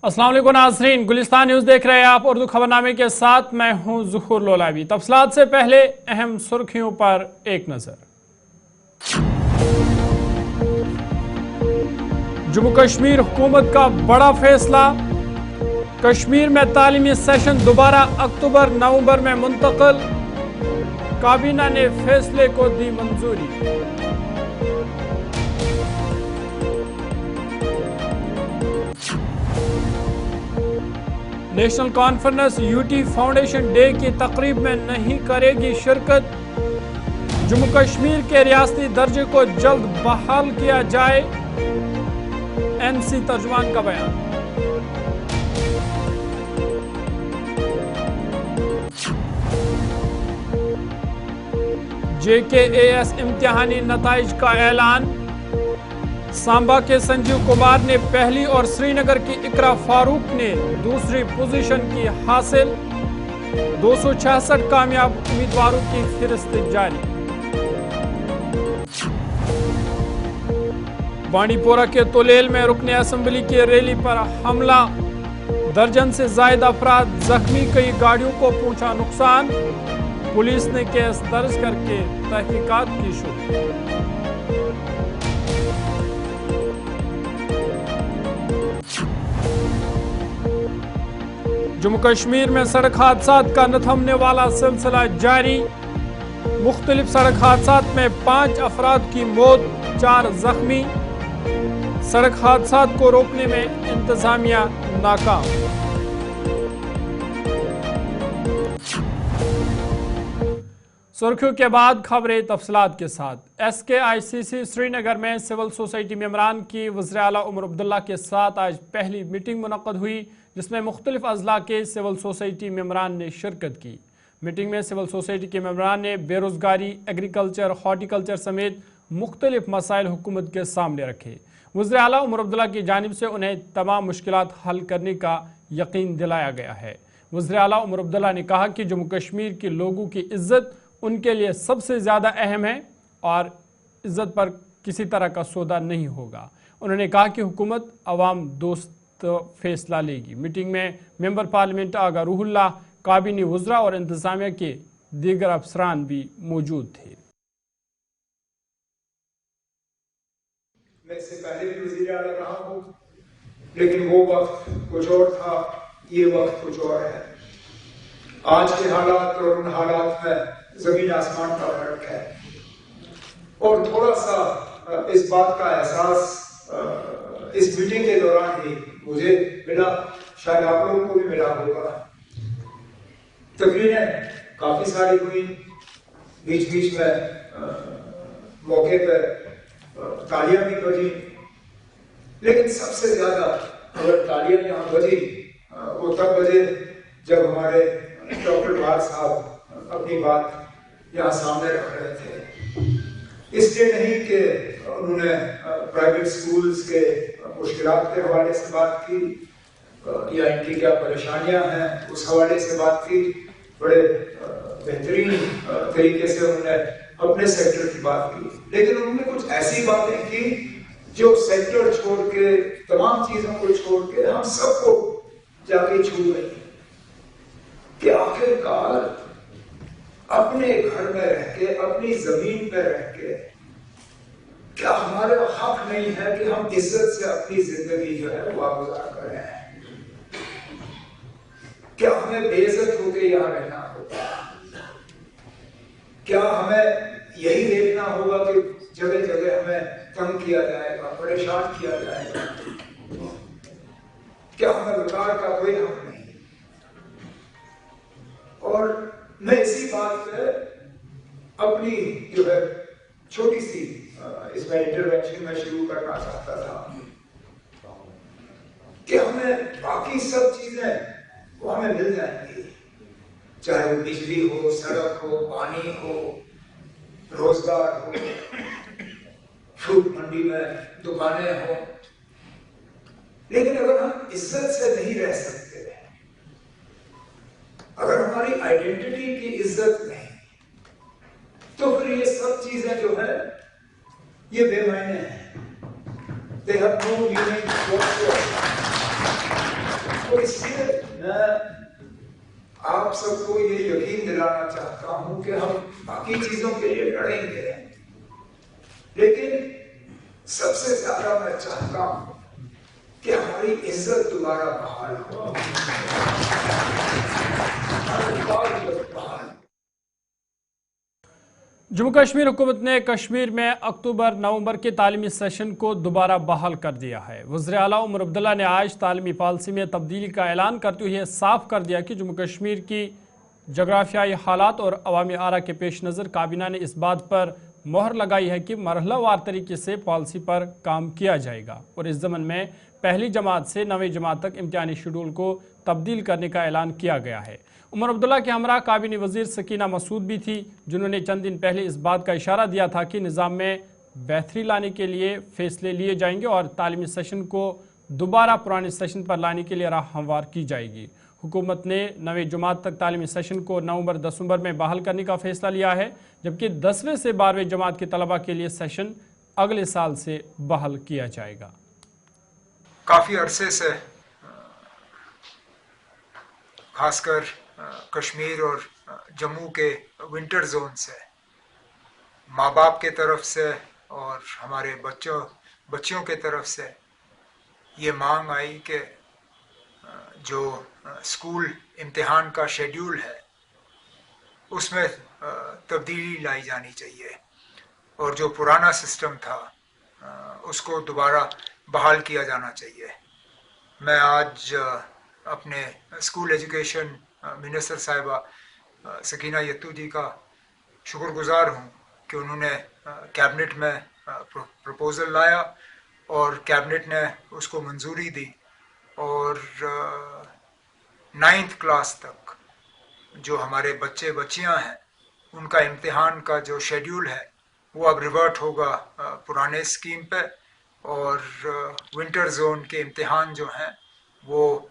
अस्सलाम वालेकुम नाज़रीन, गुलिस्तान न्यूज़ देख रहे हैं आप। उर्दू खबरनामे के साथ मैं हूं ज़ुहूर लोलावी। तफसीलात से पहले अहम सुर्खियों पर एक नज़र। जम्मू कश्मीर हुकूमत का बड़ा फैसला, कश्मीर में तालीमी सेशन दोबारा अक्टूबर नवंबर में मुंतकिल, काबीना ने फैसले को दी मंजूरी। National conference UT foundation day की तकरीब में नहीं करेगी शिरकत, जम्मू कश्मीर के रियासती दर्जे को जल्द बहाल किया जाए, एनसी तर्जुमान का बयान। JKAS इम्तिहानी नताइज का ऐलान, सांबा के संजीव कुमार ने पहली और श्रीनगर की इकरा फारूक ने दूसरी पोजीशन की हासिल, 266 कामयाब उम्मीदवारों की फहरिस्त जारी। बांडीपोरा के तुलेल में रुकने असेंबली की रैली पर हमला, दर्जन से ज्यादा अफराद जख्मी, कई गाड़ियों को पहुंचा नुकसान, पुलिस ने केस दर्ज करके तहकीकात की शुरू। जम्मू कश्मीर में सड़क हादसात का न थमने वाला सिलसिला जारी, मुख्तलिफ सड़क हादसात में 5 अफराद की मौत, 4 जख्मी, सड़क हादसात को रोकने में इंतजामिया नाकाम। सुर्खियों के बाद खबरें तफसीलात के साथ। SKICC श्रीनगर में सिविल सोसाइटी मेंबरान की वज़ीर आला उमर अब्दुल्ला के साथ आज पहली मीटिंग मुनक़्क़द हुई, जिसमें मुख्तलिफ अज़ला के सिविल सोसाइटी मेंबरान ने शिरकत की। मीटिंग में सिविल सोसाइटी के मेंबरान ने बेरोज़गारी, एग्रीकल्चर, हॉर्टिकल्चर समेत मुख्तलिफ मसाइल हुकूमत के सामने रखे। वज़ीर आला उमर अब्दुल्ला की जानिब से उन्हें तमाम मुश्किलात हल करने का यकीन दिलाया गया है। वज़ीर आला उमर अब्दुल्ला ने कहा कि जम्मू कश्मीर के लोगों की इज़्ज़त उनके लिए सबसे ज़्यादा अहम है और इज़्ज़त पर किसी तरह का सौदा नहीं होगा। उन्होंने कहा कि हुकूमत अवाम दोस्त फैसला लेगी। मीटिंग में मेंबर पार्लियामेंट आगा रूहुल्ला, काबीनी वज़रा और इंतज़ामिया के दीगर अफसरान भी मौजूद थे। मैं इससे पहले भी वज़ीर आला रहा हूँ, लेकिन वो वक्त कुछ और था, ये वक्त कुछ और है। आज के हालात और उन हालात में जमीन आसमान का फर्क है, और थोड़ा सा इस बात का एहसास इस मीटिंग के दौरान ही मुझे मिला, शायद आप लोगों को भी मिला होगा। तकरीरें काफी सारी हुई, बीच बीच में मौके पर तालियां भी बजी, लेकिन सबसे ज्यादा अगर तालियां यहाँ बजी वो तब बजे जब हमारे डॉक्टर वार साहब अपनी बात यहाँ सामने रख रहे थे। इसलिए नहीं कि उन्होंने प्राइवेट स्कूल्स के मुश्किलात के हवाले से बात की या इनकी क्या परेशानियां हैं उस हवाले से बात की, बड़े बेहतरीन तरीके से उन्होंने अपने सेक्टर की बात की, लेकिन उन्होंने कुछ ऐसी बातें की जो सेक्टर छोड़ के, तमाम चीजों को छोड़ के हम सबको जाके छू गई कि आखिरकार अपने घर में रह के, अपनी जमीन पर रह के, क्या हमारे हक नहीं है कि हम इज्जत से अपनी जिंदगी जो है वो गुजार करें? क्या हमें बेइज्जत होकर यहाँ रहना होगा? क्या हमें यही देखना होगा कि जगह जगह हमें तंग किया जाएगा, परेशान किया जाएगा? क्या हमें विकार का कोई हक नहीं? और मैं इसी बात पे अपनी जो है छोटी सी इसमें इंटरवेंशन में शुरू करना चाहता था कि हमें बाकी सब चीजें वो हमें मिल जाएंगी, चाहे वो बिजली हो, सड़क हो, पानी हो, रोजगार हो, फ्रूट मंडी में दुकानें हो, लेकिन अगर हम इज्जत से नहीं रह सकते, अगर हमारी आइडेंटिटी की इज्जत नहीं, तो फिर ये सब चीजें जो है ये बेमायने हैं। They have no meaning whatsoever. तो इसलिए मैं आप सबको ये यकीन दिलाना चाहता हूं कि हम बाकी चीजों के लिए लड़ेंगे, लेकिन सबसे ज्यादा मैं चाहता हूं कि हमारी इज्जत दोबारा बहाल हो। जम्मू कश्मीर हुकूमत ने कश्मीर में अक्टूबर-नवंबर के तालीमी सेशन को दोबारा बहाल कर दिया है। वज़ीर आला उमर अब्दुल्ला ने आज तालीमी पॉलिसी में तब्दीली का ऐलान करते हुए साफ कर दिया कि जम्मू कश्मीर की जोग्राफियाई हालात और अवामी आरा के पेश नज़र काबीना ने इस बात पर मोहर लगाई है कि मरहलावार तरीके से पॉलिसी पर काम किया जाएगा और इस ज़मन में पहली जमात से 9वीं जमात तक इम्तिहानी शेड्यूल को तब्दील करने का ऐलान किया गया है। उमर अब्दुल्ला के हमरा काबीनी वज़ीर सकीना मसूद भी थी, जिन्होंने चंद दिन पहले इस बात का इशारा दिया था कि निज़ाम में बेहतरी लाने के लिए फ़ैसले लिए जाएंगे और तालीमी सेशन को दोबारा पुराने सेशन पर लाने के लिए राह हमवार की जाएगी। हुकूमत ने 9वीं जमात तक तालीमी सेशन को नवंबर-दिसंबर में बहाल करने का फ़ैसला लिया है, जबकि 10वीं से 12वीं जमात के तलबा के लिए सेशन अगले साल से बहाल किया जाएगा। काफ़ी अरसे से खासकर कश्मीर और जम्मू के विंटर जोन से माँ बाप के तरफ से और हमारे बच्चियों के तरफ से ये मांग आई कि जो स्कूल इम्तिहान का शेड्यूल है उसमें तब्दीली लाई जानी चाहिए और जो पुराना सिस्टम था उसको दोबारा बहाल किया जाना चाहिए। मैं आज अपने स्कूल एजुकेशन मिनिस्टर साहिबा सकीना यत्तू जी का शुक्रगुजार हूँ कि उन्होंने कैबिनेट में प्रपोज़ल लाया और कैबिनेट ने उसको मंजूरी दी और 9th क्लास तक जो हमारे बच्चे बच्चियाँ हैं उनका इम्तिहान का जो शेड्यूल है वो अब रिवर्ट होगा पुराने स्कीम पे और विंटर जोन के इम्तिहान जो हैं वो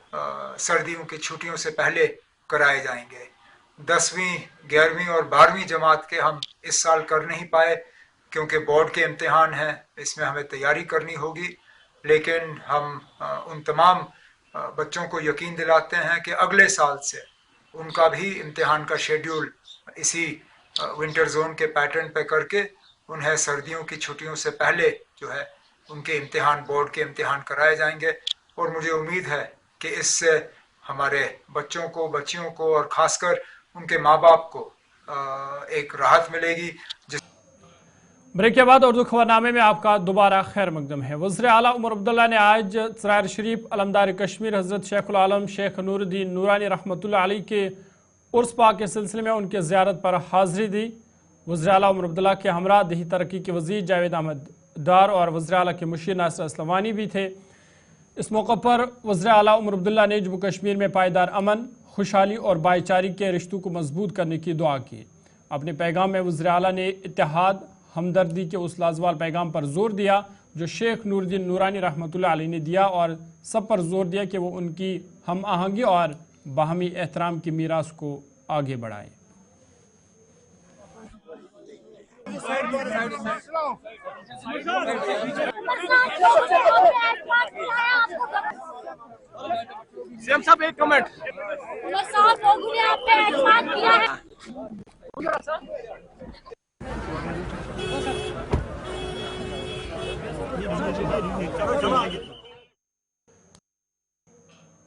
सर्दियों की छुट्टियों से पहले कराए जाएंगे। 10वीं, 11वीं और 12वीं जमात के हम इस साल कर नहीं पाए क्योंकि बोर्ड के इम्तिहान हैं, इसमें हमें तैयारी करनी होगी, लेकिन हम उन तमाम बच्चों को यकीन दिलाते हैं कि अगले साल से उनका भी इम्तिहान का शेड्यूल इसी विंटर जोन के पैटर्न पे करके उन्हें सर्दियों की छुट्टियों से पहले जो है उनके इम्तिहान बोर्ड के इम्तिहान कराए जाएंगे और मुझे उम्मीद है कि इससे हमारे बच्चों को, बच्चियों को और ख़ासकर उनके माँ बाप को एक राहत मिलेगी। ब्रेक के बाद उर्दू खबरनामे में आपका दोबारा खैर मकदम है। वज़ीर आला उमर अब्दुल्ला ने आज सराय शरीफ अलमदार कश्मीर हज़रत शेखुल आलम शेख नूरुद्दीन नूरानी रहमतुल्लाह अलैह के उर्स पाक के सिलसिले में उनके ज़ियारत पर हाज़िरी दी। वज़ीर आला उमर अब्दुल्ला के हमरा दही तरक्की के वज़ीर जावेद अहमद डार और वज़ीर आला के मुशीर नासिर असलमानी भी थे। इस मौके पर वज़ीर आला उमर अब्दुल्ला ने जम्मू कश्मीर में पायदार अमन, खुशहाली और भाईचारे के रिश्तों को मजबूत करने की दुआ की। अपने पैगाम में वज़ीर आला ने इत्तेहाद, हमदर्दी के उस लाजवाल पैगाम पर जोर दिया जो शेख नूरुद्दीन नूरानी रहमतुल्लाह अलैह ने दिया और सब पर जोर दिया कि वो उनकी हम आहंगी और बाहमी एहतराम की मीरास को आगे बढ़ाएं। सीएम साहब एक comment.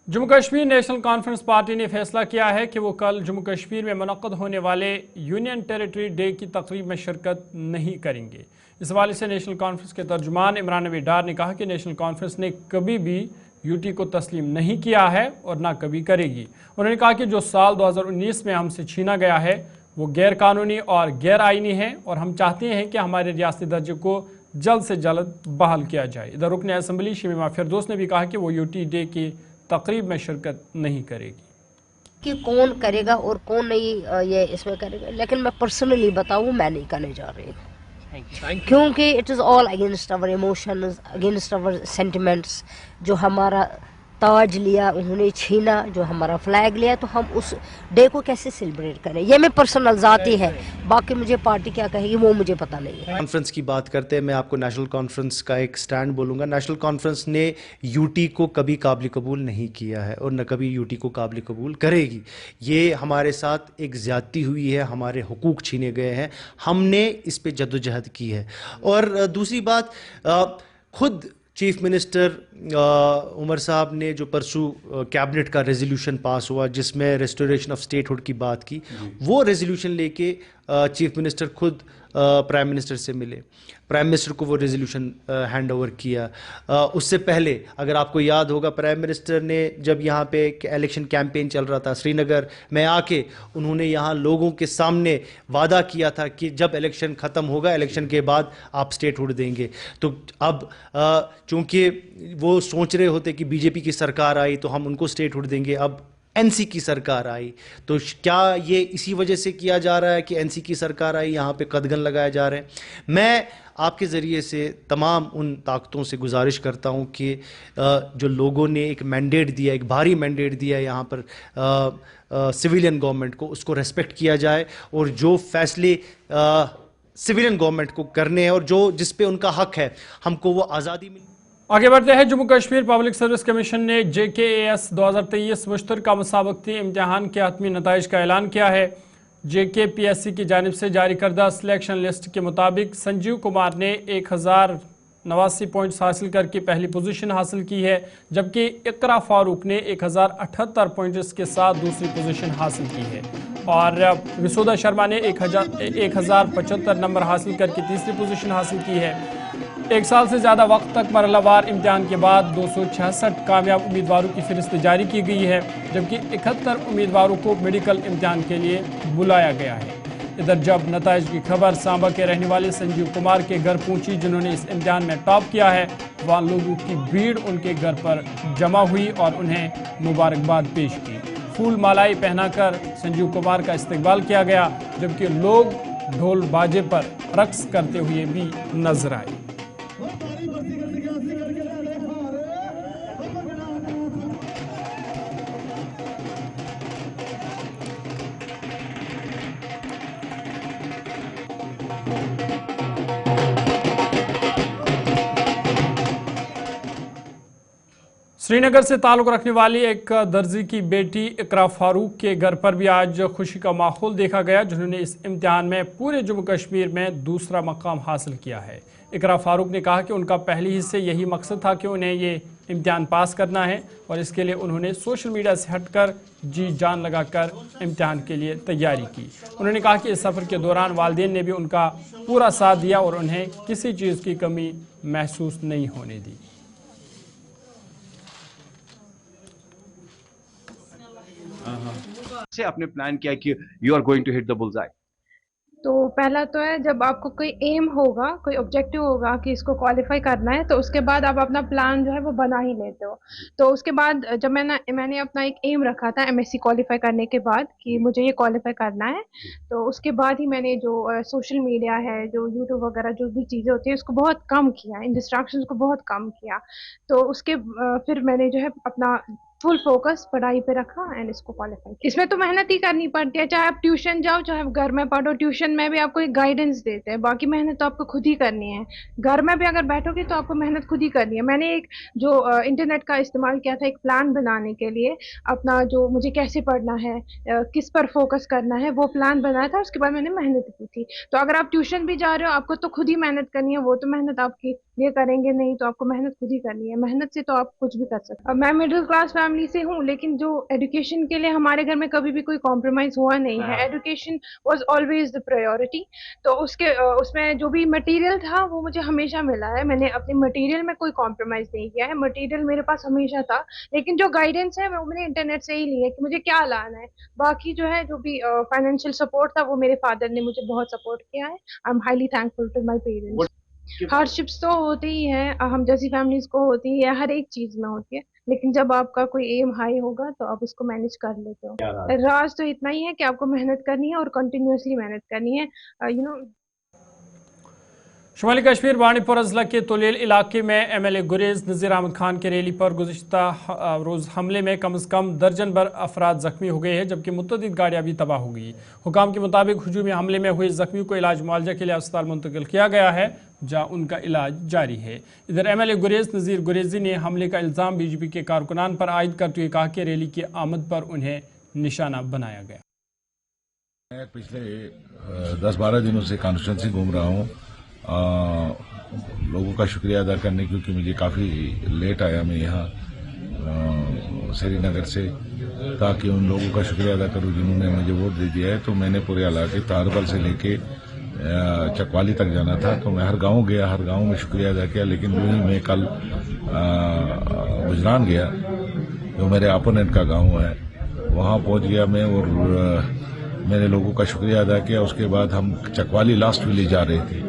Jammu Kashmir national conference party ने फैसला किया है कि वो कल जम्मू कश्मीर में मुनक्कद होने वाले यूनियन टेरिटरी डे की तकरीब में शिरकत नहीं करेंगे। इस हवाले से नेशनल कॉन्फ्रेंस के तर्जुमान इमरान नबी डार ने कहा कि नेशनल कॉन्फ्रेंस ने कभी भी यूटी को तस्लीम नहीं किया है और ना कभी करेगी। उन्होंने कहा कि जो साल 2019 में हमसे छीना गया है वो गैर कानूनी और गैर आइनी है और हम चाहते हैं कि हमारे रियासती दर्जे को जल्द से जल्द बहाल किया जाए। इधर रुकन असम्बली शमीमा फिरदौस ने भी कहा कि वो यूटी डे की तकरीब में शिरकत नहीं करेगी। कि कौन करेगा और कौन नहीं ये इसमें करेगा, लेकिन मैं पर्सनली बताऊं मैं नहीं करने जा रही हूँ, क्योंकि it is all against our emotions, against our sentiments. जो हमारा ताज लिया, उन्होंने छीना, जो हमारा फ्लैग लिया, तो हम उस डे को कैसे सेलिब्रेट करें? ये मैं पर्सनल ज़ाती है, बाकी मुझे पार्टी क्या कहेगी वो मुझे पता नहीं है। कॉन्फ्रेंस की बात करते हैं, मैं आपको नेशनल कॉन्फ्रेंस का एक स्टैंड बोलूँगा। नेशनल कॉन्फ्रेंस ने यूटी को कभी काबिल कबूल नहीं किया है और न कभी यूटी को काबिल कबूल करेगी। ये हमारे साथ एक ज़्यादती हुई है, हमारे हुकूक छीने गए हैं, हमने इस पे जद्दोजहद की है। और दूसरी बात, खुद चीफ मिनिस्टर उमर साहब ने जो परसों कैबिनेट का रेजोल्यूशन पास हुआ जिसमें रेस्टोरेशन ऑफ स्टेटहुड की बात की, वो रेजोल्यूशन लेके चीफ मिनिस्टर खुद प्राइम मिनिस्टर से मिले, प्राइम मिनिस्टर को वो रेजोल्यूशन हैंड ओवर किया। उससे पहले अगर आपको याद होगा, प्राइम मिनिस्टर ने जब यहाँ पे इलेक्शन कैंपेन चल रहा था श्रीनगर में आके, उन्होंने यहाँ लोगों के सामने वादा किया था कि जब इलेक्शन ख़त्म होगा, इलेक्शन के बाद आप स्टेटहुड देंगे। तो अब चूँकि वो सोच रहे होते कि बीजेपी की सरकार आई तो हम उनको स्टेटहुड देंगे, अब एनसी की सरकार आई, तो क्या ये इसी वजह से किया जा रहा है कि एनसी की सरकार आई, यहाँ पे कदगन लगाए जा रहे हैं? मैं आपके ज़रिए से तमाम उन ताकतों से गुजारिश करता हूँ कि जो लोगों ने एक मैंडेट दिया, एक भारी मैंडेट दिया है यहाँ पर सिविलियन गवर्नमेंट को, उसको रेस्पेक्ट किया जाए और जो फैसले सिविलियन गवर्नमेंट को करने हैं और जो जिस पे उनका हक है, हमको वो आज़ादी मिले। आगे बढ़ते हैं। Jammu Kashmir public service commission ने JKAS 2023 मुश्तरका मुसाबकती इम्तिहान के हतमी नताइज का ऐलान किया है। JKPSC की जानिब से जारी करदा सिलेक्शन लिस्ट के मुताबिक संजीव कुमार ने 1089 पॉइंट्स हासिल करके पहली पोजीशन हासिल की है, जबकि इकरा फारूक ने 1078 पॉइंट्स के साथ दूसरी पोजीशन हासिल की है और विसुदा शर्मा ने 1075 नंबर हासिल करके तीसरी पोजीशन हासिल की है। एक साल से ज़्यादा वक्त तक मरहलावार इम्तिहान के बाद 266 कामयाब उम्मीदवारों की फहरिस्त जारी की गई है, जबकि 71 उम्मीदवारों को मेडिकल इम्तिहान के लिए बुलाया गया है। इधर जब नताइज की खबर सांबा के रहने वाले संजीव कुमार के घर पहुंची, जिन्होंने इस इम्तिहान में टॉप किया है, वहाँ लोगों की भीड़ उनके घर पर जमा हुई और उन्हें मुबारकबाद पेश की। फूल मालाई पहनाकर संजीव कुमार का इस्तकबाल किया गया, जबकि लोग ढोल बाजे पर रक्स करते हुए भी नजर आए। श्रीनगर से ताल्लुक़ रखने वाली एक दर्जी की बेटी इकरा फारूक के घर पर भी आज खुशी का माहौल देखा गया, जिन्होंने इस इम्तिहान में पूरे जम्मू कश्मीर में दूसरा मकाम हासिल किया है। इकरा फारूक ने कहा कि उनका पहले ही से यही मकसद था कि उन्हें ये इम्तिहान पास करना है और इसके लिए उन्होंने सोशल मीडिया से हटकर जी जान लगाकर इम्तिहान के लिए तैयारी की। उन्होंने कहा कि इस सफ़र के दौरान वालिदैन ने भी उनका पूरा साथ दिया और उन्हें किसी चीज़ की कमी महसूस नहीं होने दी। से आपने प्लान किया कि you are going to hit the bullseye? तो पहला तो है, जब आपको कोई एम होगा, कोई ऑब्जेक्टिव होगा कि इसको क्वालिफाई करना है, तो उसके बाद आप अपना प्लान जो है वो बना ही लेते हो। तो उसके बाद जब मैंने अपना एक एम रखा था MSc क्वालिफाई करने के बाद कि मुझे ये क्वालिफाई करना है, तो उसके बाद ही मैंने जो सोशल मीडिया है, जो यूट्यूब वगैरह जो भी चीज़ें होती है, उसको बहुत कम किया, इन डिस्ट्रैक्शंस को बहुत कम किया। तो उसके फिर मैंने जो है अपना फुल फोकस पढ़ाई पे रखा एंड इसको क्वालिफाई। इसमें तो मेहनत ही करनी पड़ती है, चाहे आप ट्यूशन जाओ चाहे आप घर में पढ़ो। ट्यूशन में भी आपको एक गाइडेंस देते हैं, बाकी मेहनत तो आपको खुद ही करनी है। घर में भी अगर बैठोगे तो आपको मेहनत खुद ही करनी है। मैंने एक जो इंटरनेट का इस्तेमाल किया था एक प्लान बनाने के लिए, अपना जो मुझे कैसे पढ़ना है, किस पर फोकस करना है, वो प्लान बनाया था। उसके बाद मैंने मेहनत की थी। तो अगर आप ट्यूशन भी जा रहे हो, आपको तो खुद ही मेहनत करनी है, वो तो मेहनत आपकी लिए करेंगे नहीं, तो आपको मेहनत खुद ही करनी है। मेहनत से तो आप कुछ भी कर सकते हो। मैं मिडिल क्लास फैमिली से हूँ, लेकिन जो एजुकेशन के लिए हमारे घर में कभी भी कोई कॉम्प्रोमाइज हुआ नहीं है। Education was always the priority. तो उसमें जो भी मटेरियल था वो मुझे हमेशा मिला है। मैंने अपने मटेरियल में कोई कॉम्प्रोमाइज नहीं किया है, मटेरियल मेरे पास हमेशा था। लेकिन जो गाइडेंस है वो मैंने इंटरनेट से ही ली है कि मुझे क्या लाना है। बाकी जो है, जो भी फाइनेंशियल सपोर्ट था वो मेरे फादर ने मुझे बहुत सपोर्ट किया है। I am highly thankful to my parents. Hardships तो होती ही है, हम जैसी फैमिलीज को होती है, हर एक चीज में होती है। लेकिन जब आपका कोई एम हाई होगा तो आप उसको मैनेज कर लेते हो। राज तो इतना ही है कि आपको मेहनत करनी है और कंटिन्यूअसली मेहनत करनी है। شمالی کشمیر بانڈی پورہ اضلاع کے تولیل علاقے میں ایم ایل اے گریز نذیر احمد خان کے ریلی پر گزشتہ روز حملے میں کم از کم درجن بھر افراد زخمی ہو گئے ہیں، جبکہ متعدد گاڑیاں بھی تباہ ہو گئی۔ حکام کے مطابق ہجومی حملے میں ہوئے زخمیوں کو علاج معالجہ کے لیے اسپتال منتقل کیا گیا ہے، جہاں ان کا علاج جاری ہے۔ ادھر ایم ایل اے گریز نذیر گریزی نے حملے کا الزام بی جے پی کے کارکنان پر عائد کرتے ہوئے کہا کہ ریلی کی آمد پر انہیں نشانہ بنایا گیا۔ میں پچھلے 10-12 دنوں سے کانسٹیٹوئنسی گھوم رہا ہوں لوگوں کا شکریہ ادا کرنے، کیونکہ مجھے کافی لیٹ آیا میں یہاں سری نگر سے، تاکہ ان لوگوں کا شکریہ ادا کروں جنہوں نے مجھے ووٹ دے دیا ہے۔ تو میں نے پورے علاقے تاربل سے لے کے چکوالی تک جانا تھا، تو میں ہر گاؤں گیا، ہر گاؤں میں شکریہ ادا کیا، لیکن جو ہی میں کل گجران گیا جو میرے اپوننٹ کا گاؤں ہے، وہاں پہنچ گیا میں اور میں نے لوگوں کا شکریہ ادا کیا۔ اس کے بعد ہم چکوالی لاسٹ ویلی جا رہے تھے،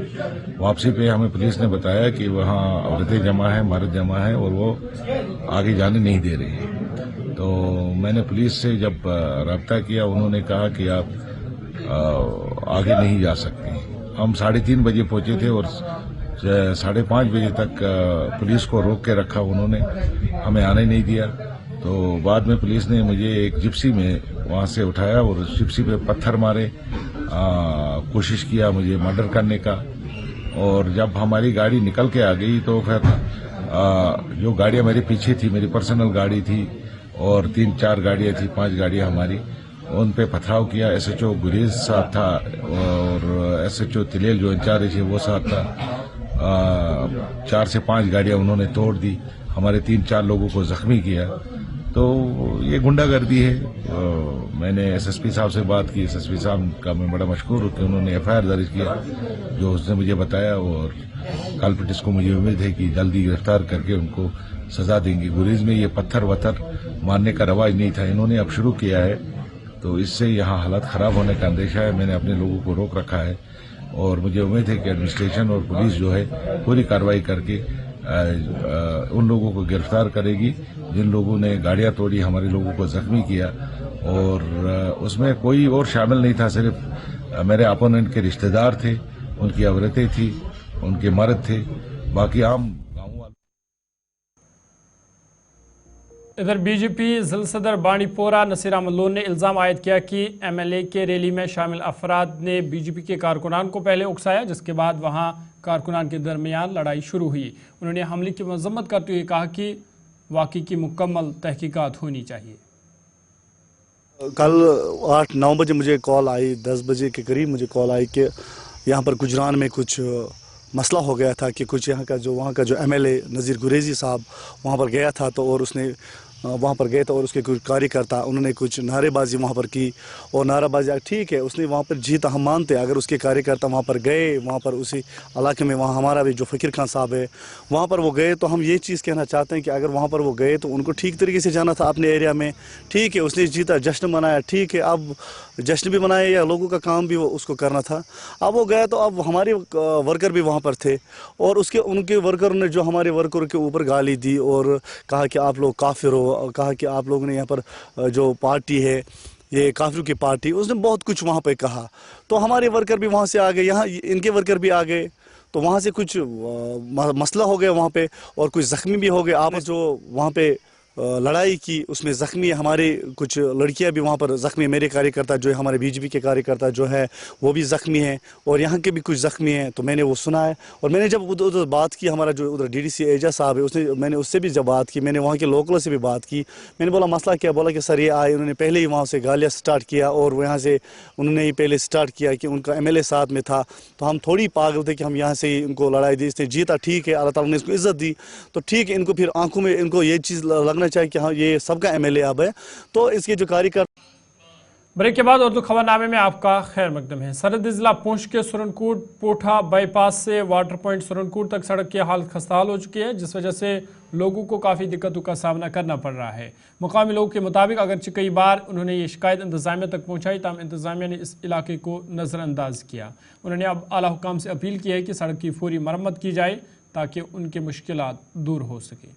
واپسی پہ ہمیں پولیس نے بتایا کہ وہاں عورتیں جمع ہیں، مرد جمع ہیں اور وہ آگے جانے نہیں دے رہے ہیں۔ تو میں نے پولیس سے جب رابطہ کیا، انہوں نے کہا کہ آپ آگے نہیں جا سکتے۔ ہم 3:30 بجے پہنچے تھے اور 5:30 بجے تک پولیس کو روک کے رکھا، انہوں نے ہمیں آنے نہیں دیا۔ تو بعد میں پولیس نے مجھے ایک جپسی میں وہاں سے اٹھایا اور اس جپسی پہ پتھر مارے، کوشش کیا مجھے مرڈر کرنے کا۔ اور جب ہماری گاڑی نکل کے آ گئی تو پھر جو گاڑیاں میرے پیچھے تھی، میری پرسنل گاڑی تھی اور 3-4 گاڑیاں تھیں، 5 گاڑیاں ہماری، ان پہ پتھراؤ کیا۔ ایس ایچ او گریز صاحب تھا اور ایس ایچ او تلیل جو انچارج ہے وہ صاحب تھا۔ 4 سے 5 گاڑیاں انہوں نے توڑ دی، ہمارے 3-4 لوگوں کو زخمی کیا۔ تو یہ گنڈا گردی ہے۔ میں نے ایس ایس پی صاحب سے بات کی، ایس ایس پی صاحب کا میں بڑا مشکور ہوں کہ انہوں نے ایف آئی آر درج کیا جو اس نے مجھے بتایا، اور کلپرٹس کو مجھے امید ہے کہ جلدی گرفتار کر کے ان کو سزا دیں گے۔ گریز میں یہ پتھر وتھر مارنے کا رواج نہیں تھا، انہوں نے اب شروع کیا ہے، تو اس سے یہاں حالات خراب ہونے کا اندیشہ ہے۔ میں نے اپنے لوگوں کو روک رکھا ہے اور مجھے امید ہے کہ ایڈمنسٹریشن اور پولیس جو ہے پوری کارروائی کر کے ان لوگوں کو گرفتار کرے گی جن لوگوں نے گاڑیاں توڑی، ہمارے لوگوں کو زخمی کیا۔ اور اس میں کوئی اور شامل نہیں تھا، صرف میرے اپوننٹ کے رشتہ دار تھے، ان کی عورتیں تھیں، ان کے مرد تھے، باقی عام گاؤں والے۔ ادھر بی جے پی ضلع صدر بانڈی پورہ نصیر احمد لون نے الزام عائد کیا کہ ایم ایل اے کے ریلی میں شامل افراد نے بی جے پی کے کارکنان کو پہلے اکسایا، جس کے بعد وہاں کارکنان کے درمیان لڑائی شروع ہوئی۔ انہوں نے حملے کی مذمت کرتے ہوئے کہا کہ واقعے کی مکمل تحقیقات ہونی چاہیے۔ کل 8-9 بجے مجھے کال آئی، 10 بجے کے قریب مجھے کال آئی کہ یہاں پر گجران میں کچھ مسئلہ ہو گیا تھا، کہ کچھ وہاں کا جو ایم ایل اے نذیر گریزی صاحب وہاں پر گیا تھا، تو اور اس نے وہاں پر گئے تھے اور اس کے کچھ کاریہ کرتا انہوں نے کچھ نعرے بازی وہاں پر کی، اور نعرہ بازی ٹھیک ہے، اس نے وہاں پر جیتا، ہم مانتے اگر اس کے کاریہ کرتا وہاں پر گئے، وہاں پر اسی علاقے میں وہاں ہمارا بھی جو فقیر خان صاحب ہے وہاں پر وہ گئے، تو ہم یہ چیز کہنا چاہتے ہیں کہ اگر وہاں پر وہ گئے تو ان کو ٹھیک طریقے سے جانا تھا اپنے ایریا میں، ٹھیک ہے، اس نے جیتا، جشن منایا، ٹھیک ہے، اب جشن بھی منایا یا لوگوں کا کام بھی اس کو کرنا تھا۔ اب وہ گیا تو اب ہمارے ورکر بھی وہاں پر تھے، اور ان کے ورکر نے جو ہمارے ورکر کے اوپر گالی دی اور کہا کہ آپ لوگ کافر ہو، کہا کہ آپ لوگوں نے یہاں پر جو پارٹی ہے یہ کافروں کی پارٹی، اس نے بہت کچھ وہاں پہ کہا۔ تو ہمارے ورکر بھی وہاں سے آ گئے، یہاں ان کے ورکر بھی آ گئے، تو وہاں سے کچھ مسئلہ ہو گیا وہاں پہ، اور کچھ زخمی بھی ہو گئے۔ آپ جو وہاں پہ لڑائی کی اس میں زخمی ہمارے کچھ لڑکیاں بھی وہاں پر زخمی، میرے کاریہ کرتا جو ہے، ہمارے بی جے پی کے کاریہ کرتا جو ہے وہ بھی زخمی ہیں، اور یہاں کے بھی کچھ زخمی ہیں۔ تو میں نے وہ سنا ہے، اور میں نے جب ادھر بات کی، ہمارا جو ادھر ڈی ڈی سی ایجا صاحب ہے، میں نے اس سے بھی جب بات کی، میں نے وہاں کے لوکلوں سے بھی بات کی، میں نے بولا مسئلہ کیا، بولا کہ سر یہ آئے، انہوں نے پہلے ہی وہاں سے گالیاں سٹارٹ کیا، اور وہ یہاں سے انہوں نے ہی پہلے سٹارٹ کیا کہ ان کا ایم ایل اے ساتھ میں تھا، تو ہم تھوڑی پاگل تھے کہ ہم یہاں سے ہی ان کو لڑائی دی، اس نے جیتا، ٹھیک ہے، اللہ تعالیٰ نے اس کو عزت دی، تو ٹھیک ہے، ان کو پھر آنکھوں میں ان کو یہ چیز لگنا چاہیے کہ ہاں یہ سب کا ایم ایل اے اب ہے، تو اس کے جو کاریہ کر۔ بریک کے بعد اردو خبر نامے میں آپ کا خیر مقدم ہے۔ سرحدی ضلع پونچھ کے سرنکوٹ پوٹھا بائی پاس سے واٹر پوائنٹ سرنکوٹ تک سڑک کی حالت خستحال ہو چکی ہے، جس وجہ سے لوگوں کو کافی دقتوں کا سامنا کرنا پڑ رہا ہے۔ مقامی لوگوں کے مطابق اگرچہ کئی بار انہوں نے یہ شکایت انتظامیہ تک پہنچائی، تاہم انتظامیہ نے اس علاقے کو نظر انداز کیا۔ انہوں نے اب اعلیٰ حکام سے اپیل کی ہے کہ سڑک کی فوری مرمت کی جائے تاکہ ان کے مشکلات دور ہو سکیں۔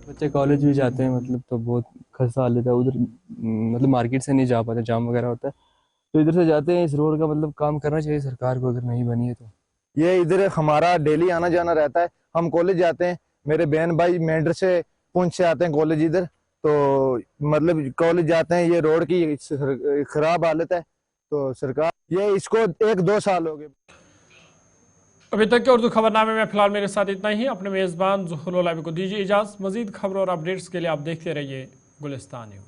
بچے کالج بھی جاتے ہیں، مطلب تو بہت خستہ حالت ہے ادھر، مطلب مارکیٹ سے نہیں جا پاتے، جام وغیرہ ہوتا ہے، تو ادھر سے جاتے ہیں۔ اس روڈ کا مطلب کام کرنا چاہیے سرکار کو، اگر نہیں بنی ہے تو۔ یہ ادھر ہمارا ڈیلی آنا جانا رہتا ہے. ہم کالج جاتے ہیں, میرے بہن بھائی مینڈر سے پونچھ سے آتے ہیں کالج ادھر, تو مطلب کالج جاتے ہیں. یہ روڈ کی خراب حالت ہے, تو سرکار یہ اس کو 1-2 سال ہو گئے. ابھی تک کے اردو خبرنامے میں فی الحال میرے ساتھ اتنا ہی. اپنے میزبان ظہور العابی کو دیجیے اجازت. مزید خبروں اور اپڈیٹس کے لیے آپ دیکھتے رہیے گلستان نیوز.